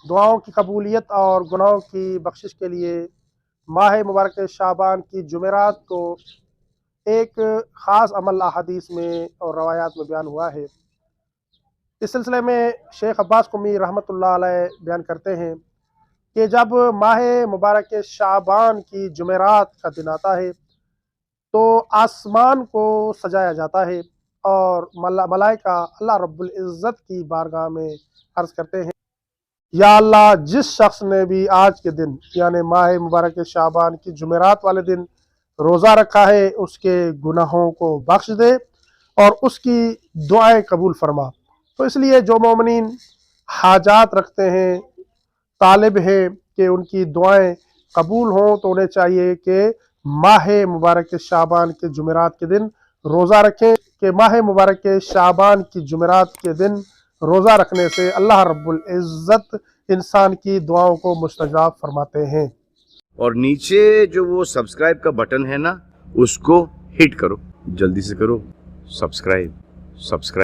दुआओं की कबूलियत और गुनाहों की बख्शिश के लिए माह मुबारक शाबान की जुमेरात को एक ख़ास अमल अहादीस में और रवायात में बयान हुआ है। इस सिलसिले में शेख अब्बास कुमी रहमतुल्लाह अलैह बयान करते हैं कि जब माह मुबारक शाबान की जुमेरात का दिन आता है तो आसमान को सजाया जाता है और मलाइका अल्लाह रब्बुल इज़्ज़त की बारगाह में अर्ज़ करते हैं, या अल्लाह, जिस शख्स ने भी आज के दिन यानी माह मुबारक शाबान की जुमेरात वाले दिन रोज़ा रखा है उसके गुनाहों को बख्श दे और उसकी दुआएं कबूल फरमा। तो इसलिए जो मोमिनीन हाजात रखते हैं, तालिब हैं कि उनकी दुआएं कबूल हों, तो उन्हें चाहिए कि माह मुबारक शाबान के जुमेरात के दिन रोज़ा रखें कि माह मुबारक शाबान की जुमेरात के दिन रोज़ा रखने से अल्लाह रब्बुल इज़्ज़त इंसान की दुआओं को मुस्तजाब फरमाते हैं। और नीचे जो वो सब्सक्राइब का बटन है ना, उसको हिट करो, जल्दी से करो। सब्सक्राइब।